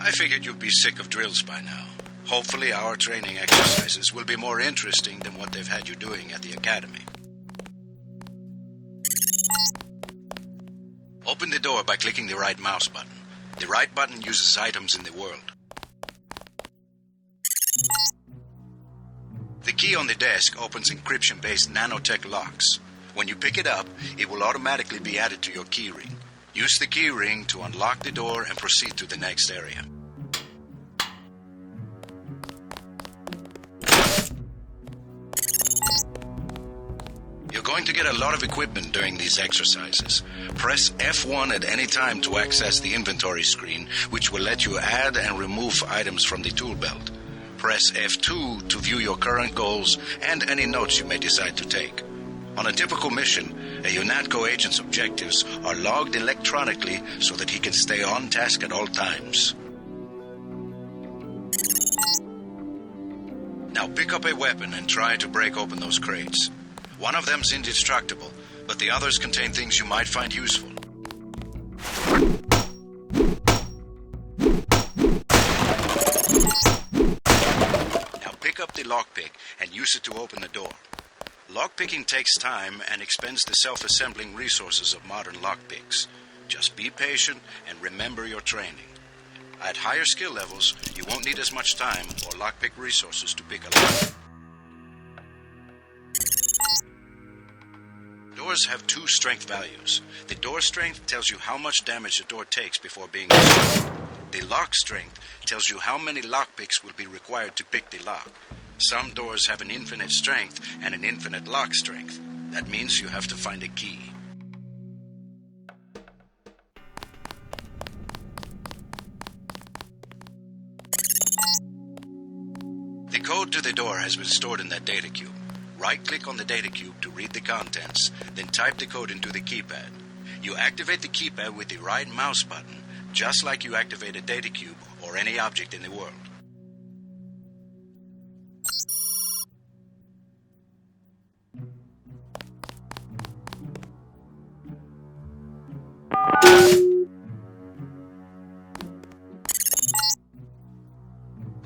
I figured you'd be sick of drills by now. Hopefully our training exercises will be more interesting than what they've had you doing at the academy. Open the door by clicking the right mouse button. The right button uses items in the world. The key on the desk opens encryption-based nanotech locks. When you pick it up, it will automatically be added to your keyring. Use the keyring to unlock the door and proceed to the next area. You're going to get a lot of equipment during these exercises. Press F1 at any time to access the inventory screen, which will let you add and remove items from the tool belt. Press F2 to view your current goals and any notes you may decide to take. On a typical mission, a UNATCO agent's objectives are logged electronically so that he can stay on task at all times. Now pick up a weapon and try to break open those crates. One of them's indestructible, but the others contain things you might find useful. Pick up the lockpick and use it to open the door. Lockpicking takes time and expends the self-assembling resources of modern lockpicks. Just be patient and remember your training. At higher skill levels, you won't need as much time or lockpick resources to pick a lock. Doors have two strength values. The door strength tells you how much damage the door takes before being destroyed. The lock strength tells you how many lockpicks will be required to pick the lock. Some doors have an infinite strength and an infinite lock strength. That means you have to find a key. The code to the door has been stored in that data cube. Right-click on the data cube to read the contents, then type the code into the keypad. You activate the keypad with the right mouse button, just like you activate a data cube or any object in the world.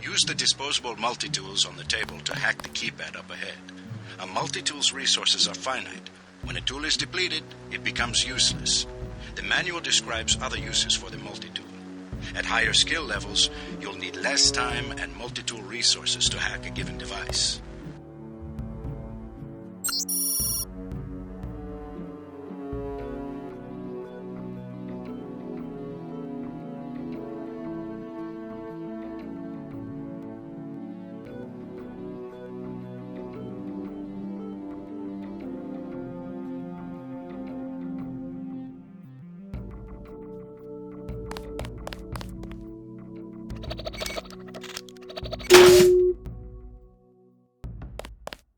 Use the disposable multi-tools on the table to hack the keypad up ahead. A multi-tool's resources are finite. When a tool is depleted, it becomes useless. The manual describes other uses for the multi-tool. At higher skill levels, you'll need less time and multi-tool resources to hack a given device.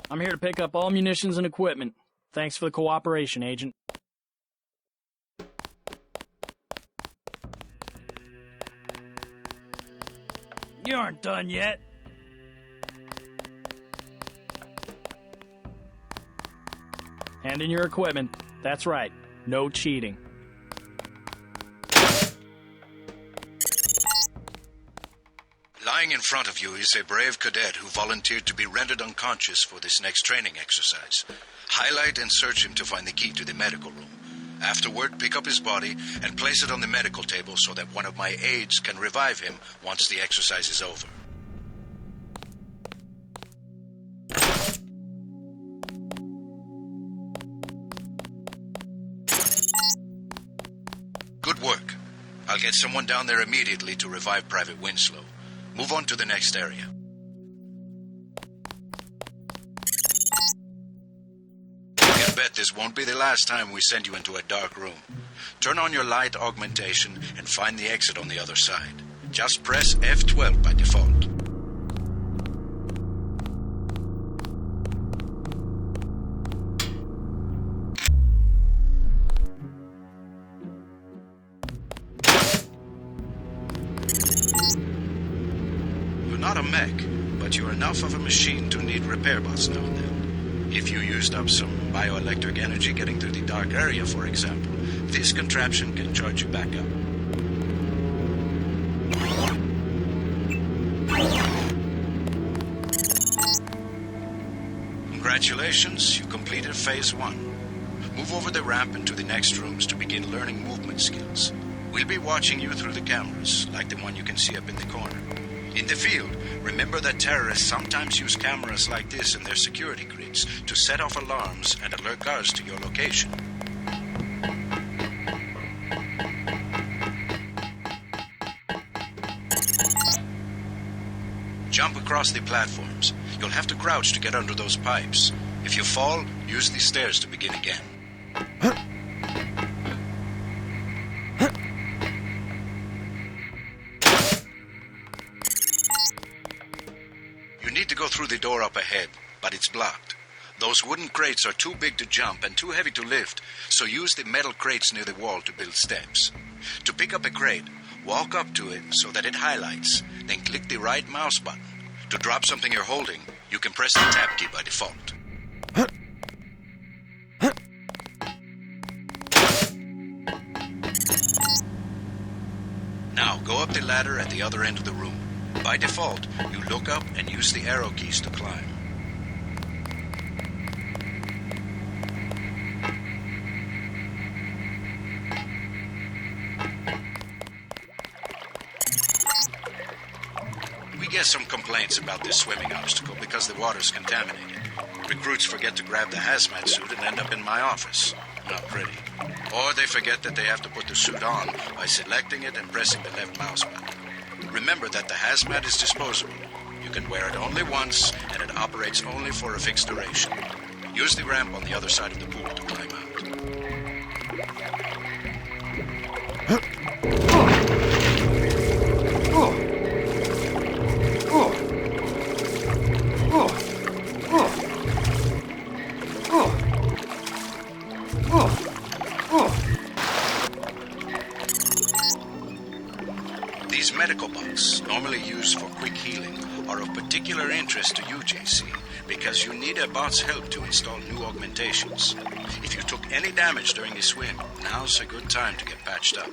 I'm here to pick up all munitions and equipment. Thanks for the cooperation, Agent. You aren't done yet. Hand in your equipment. That's right. No cheating. Lying in front of you is a brave cadet who volunteered to be rendered unconscious for this next training exercise. Highlight and search him to find the key to the medical room. Afterward, pick up his body and place it on the medical table so that one of my aides can revive him once the exercise is over. Good work. I'll get someone down there immediately to revive Private Winslow. Move on to the next area. You can bet this won't be the last time we send you into a dark room. Turn on your light augmentation and find the exit on the other side. Just press F12 by default. Not a mech, but you're enough of a machine to need repair bots now and then. If you used up some bioelectric energy getting through the dark area, for example, this contraption can charge you back up. Congratulations, you completed Phase 1. Move over the ramp into the next rooms to begin learning movement skills. We'll be watching you through the cameras, like the one you can see up in the corner. In the field, remember that terrorists sometimes use cameras like this in their security grids to set off alarms and alert guards to your location. Jump across the platforms. You'll have to crouch to get under those pipes. If you fall, use the stairs to begin again. You need to go through the door up ahead, but it's blocked. Those wooden crates are too big to jump and too heavy to lift, so use the metal crates near the wall to build steps. To pick up a crate, walk up to it so that it highlights, then click the right mouse button. To drop something you're holding, you can press the tab key by default. Now, go up the ladder at the other end of the room. By default, you look up and use the arrow keys to climb. We get some complaints about this swimming obstacle because the water's contaminated. Recruits forget to grab the hazmat suit and end up in my office. Not pretty. Or they forget that they have to put the suit on by selecting it and pressing the left mouse button. Remember that the hazmat is disposable. You can wear it only once, and it operates only for a fixed duration. Use the ramp on the other side of the pool to climb out. These medical bots, normally used for quick healing, are of particular interest to you, JC, because you need a bot's help to install new augmentations. If you took any damage during the swim, now's a good time to get patched up.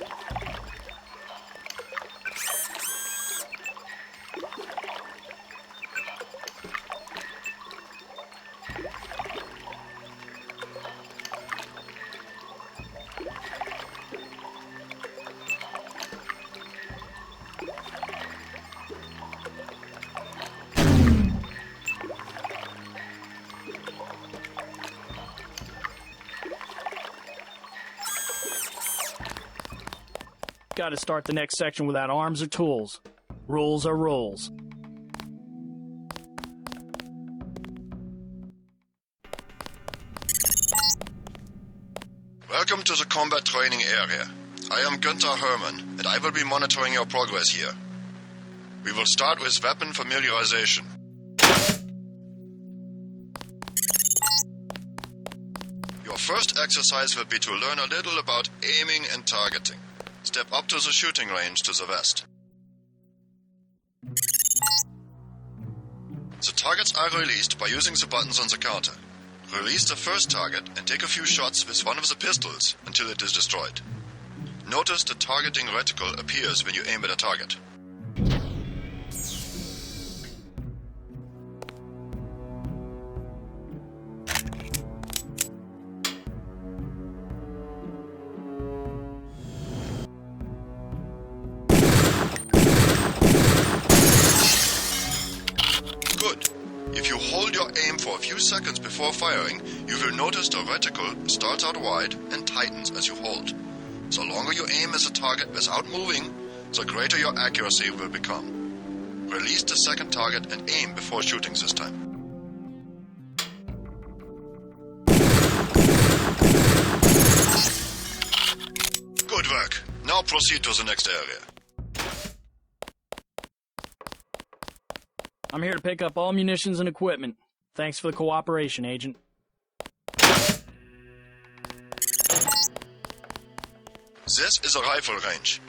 Got to start the next section without arms or tools. Rules are rules. Welcome to the combat training area. I am Günther Hermann, and I will be monitoring your progress here. We will start with weapon familiarization. Your first exercise will be to learn a little about aiming and targeting. Step up to the shooting range to the west. The targets are released by using the buttons on the counter. Release the first target and take a few shots with one of the pistols until it is destroyed. Notice the targeting reticle appears when you aim at a target. Good. If you hold your aim for a few seconds before firing, you will notice the reticle starts out wide and tightens as you hold. The longer you aim as a target without moving, the greater your accuracy will become. Release the second target and aim before shooting this time. Good work. Now proceed to the next area. I'm here to pick up all munitions and equipment. Thanks for the cooperation, Agent. This is a rifle range.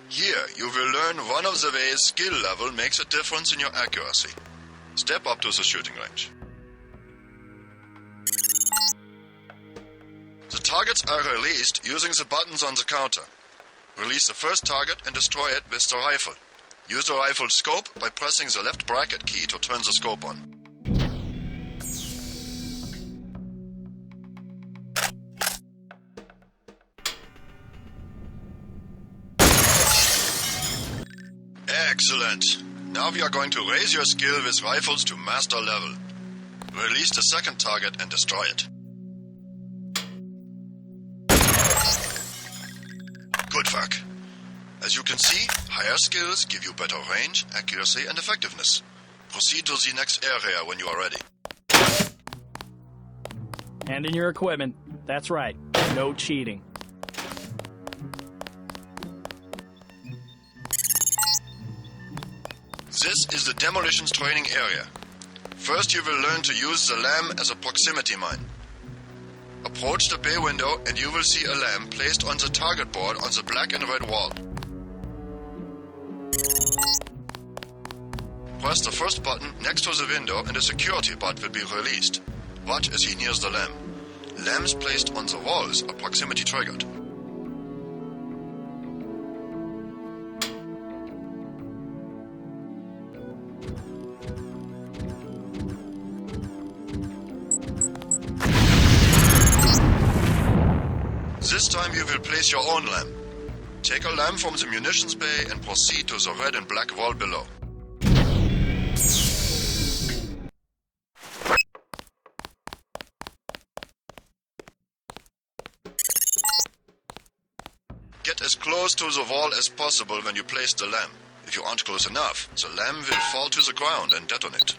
Here, you will learn one of the ways skill level makes a difference in your accuracy. Step up to the shooting range. The targets are released using the buttons on the counter. Release the first target and destroy it with the rifle. Use the rifle scope by pressing the left bracket key to turn the scope on. Excellent. Now we are going to raise your skill with rifles to master level. Release the second target and destroy it. Good work. As you can see, higher skills give you better range, accuracy, and effectiveness. Proceed to the next area when you are ready. Hand in your equipment. That's right. No cheating. This is the demolitions training area. First you will learn to use the lamb as a proximity mine. Approach the bay window and you will see a lamb placed on the target board on the black and red wall. Press the first button next to the window and a security bot will be released. Watch as he nears the lamb. Lambs placed on the walls are proximity triggered. This time you will place your own lamb. Take a lamb from the munitions bay and proceed to the red and black wall below. Get as close to the wall as possible when you place the lamb. If you aren't close enough, the lamb will fall to the ground and detonate.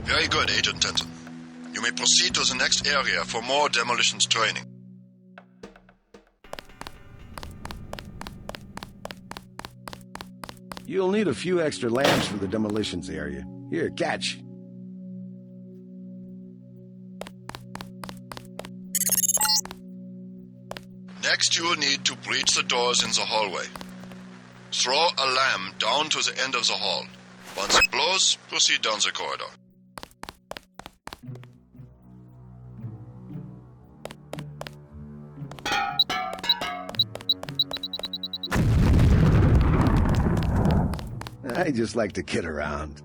Very good, Agent Denton. You may proceed to the next area for more demolitions training. You'll need a few extra lamps for the demolitions area. Here, catch. Next you will need to breach the doors in the hallway. Throw a lamb down to the end of the hall. Once it blows, proceed down the corridor. I just like to kid around.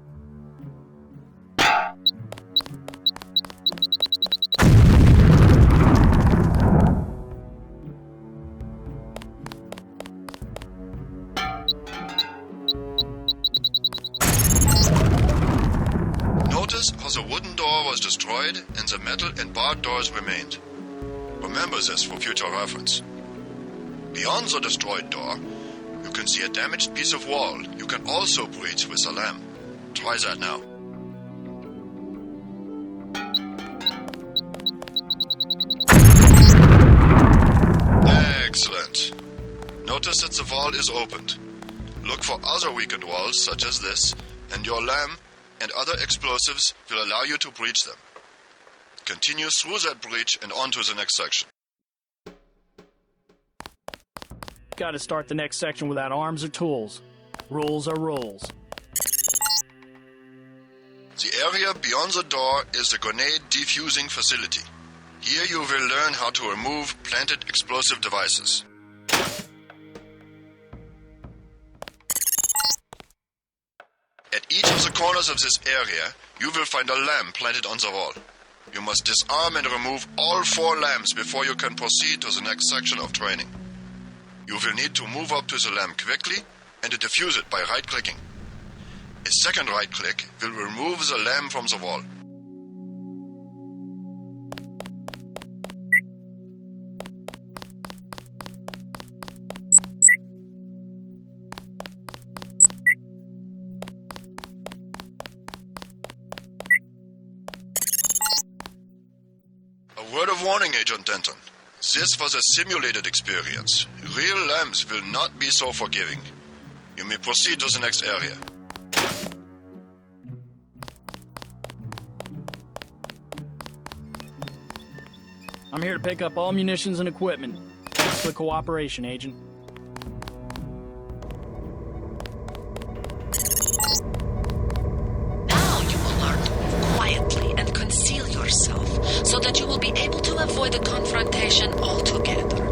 Notice how the wooden door was destroyed and the metal and barred doors remained. Remember this for future reference. Beyond the destroyed door, you can see a damaged piece of wall you can also breach with a lamb. Try that now. Excellent. Notice that the wall is opened. Look for other weakened walls such as this, and your lamb and other explosives will allow you to breach them. Continue through that breach and on to the next section. Got to start the next section without arms or tools. Rules are rules. The area beyond the door is the grenade defusing facility. Here you will learn how to remove planted explosive devices. At each of the corners of this area, you will find a lamp planted on the wall. You must disarm and remove all 4 lamps before you can proceed to the next section of training. You will need to move up to the lamp quickly and defuse it by right-clicking. A second right-click will remove the lamp from the wall. A word of warning, Agent Denton. This was a simulated experience. Real lamps will not be so forgiving. You may proceed to the next area. I'm here to pick up all munitions and equipment. Thanks for the cooperation, Agent. Now you will learn to move quietly and conceal yourself so that you will be able to avoid the confrontation altogether.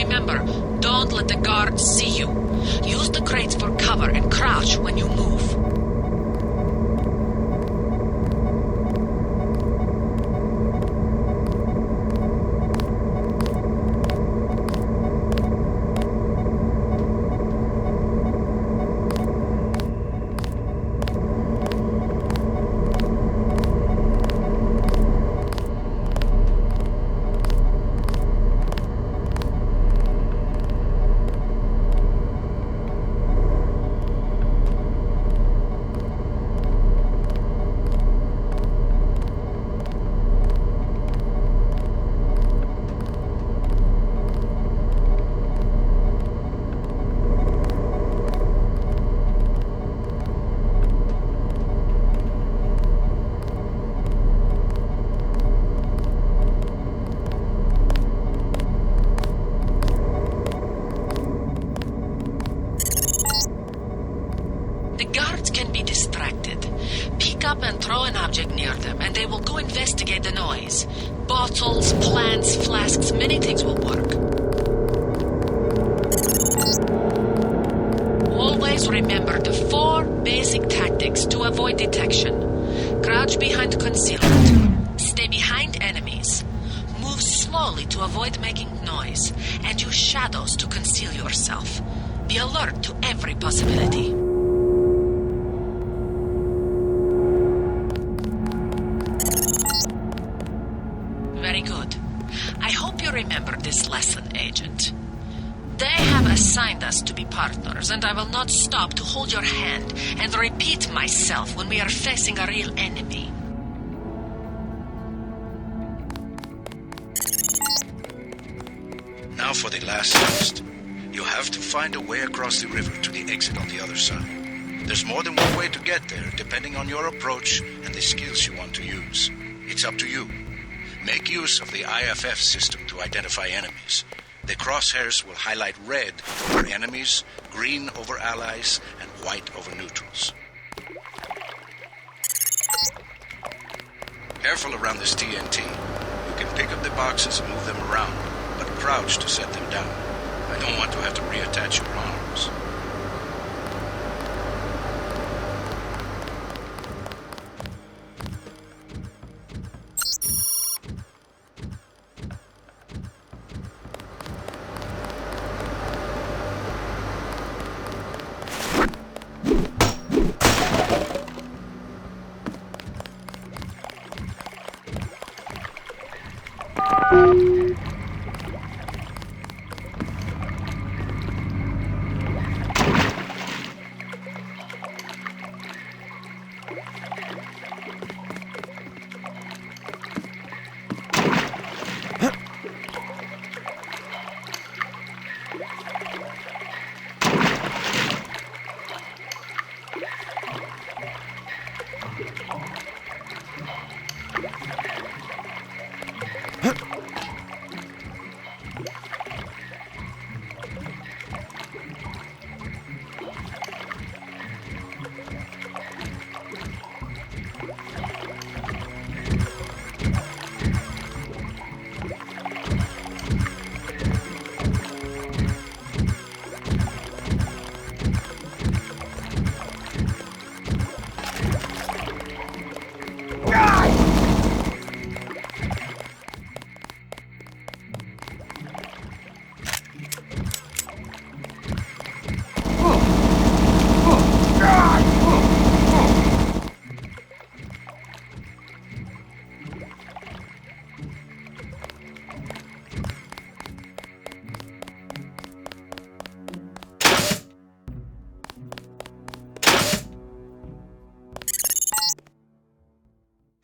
remember, don't let the guards see you. Use the crates for cover and crouch when you move. The guards can be distracted. Pick up and throw an object near them, and they will go investigate the noise. Bottles, plants, flasks, many things will work. Always remember the 4 basic tactics to avoid detection. Crouch behind concealment. Stay behind enemies. Move slowly to avoid making noise. And use shadows to conceal yourself. Be alert to every possibility. Very good. I hope you remember this lesson, Agent. They have assigned us to be partners, and I will not stop to hold your hand and repeat myself when we are facing a real enemy. Now for the last test. You have to find a way across the river to the exit on the other side. There's more than one way to get there, depending on your approach and the skills you want to use. It's up to you. Make use of the IFF system to identify enemies. The crosshairs will highlight red over enemies, green over allies, and white over neutrals. Careful around this TNT. You can pick up the boxes and move them around, but crouch to set them down. I don't want to have to reattach your arms.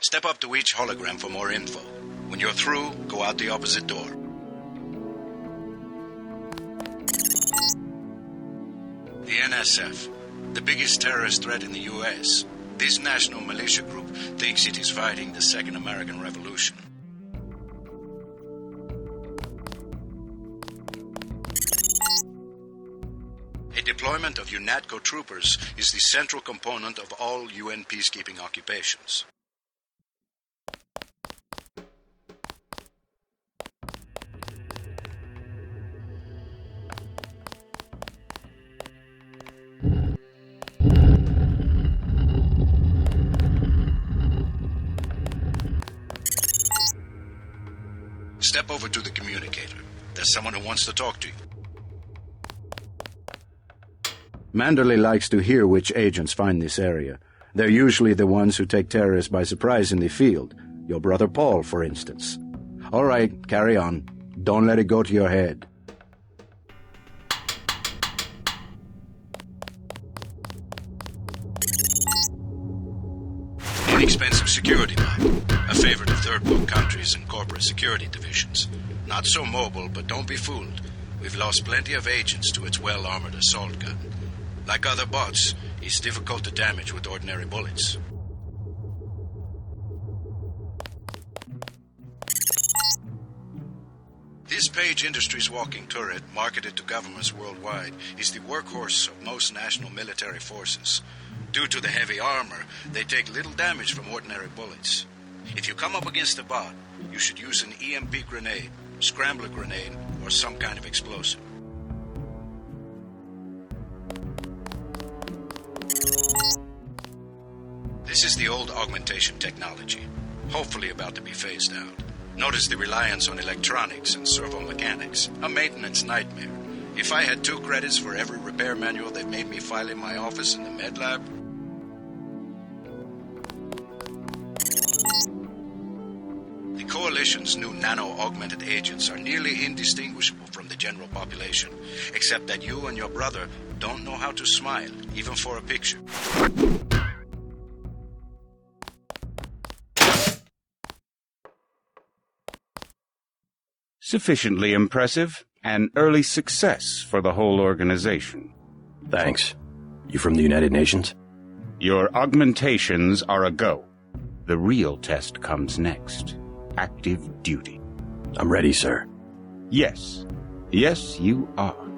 Step up to each hologram for more info. When you're through, go out the opposite door. The NSF, the biggest terrorist threat in the U.S. This national militia group thinks it is fighting the Second American Revolution. A deployment of UNATCO troopers is the central component of all UN peacekeeping occupations. the communicator. There's someone who wants to talk to you. Manderley likes to hear which agents find this area. They're usually the ones who take terrorists by surprise in the field. Your brother Paul, for instance. All right, carry on. Don't let it go to your head. Inexpensive security model. A favorite of third world countries and corporate security divisions. Not so mobile, but don't be fooled. We've lost plenty of agents to its well-armored assault gun. Like other bots, he's difficult to damage with ordinary bullets. This Page Industries walking turret, marketed to governments worldwide, is the workhorse of most national military forces. Due to the heavy armor, they take little damage from ordinary bullets. If you come up against a bot, you should use an EMP grenade, scrambler grenade, or some kind of explosive. This is the old augmentation technology, hopefully about to be phased out. Notice the reliance on electronics and servo mechanics, a maintenance nightmare. If I had 2 credits for every repair manual they've made me file in my office in the med lab. The Coalition's new nano-augmented agents are nearly indistinguishable from the general population, except that you and your brother don't know how to smile, even for a picture. Sufficiently impressive. An early success for the whole organization. Thanks. You from the United Nations? Your augmentations are a go. The real test comes next. Active duty. I'm ready, sir. Yes. Yes, you are.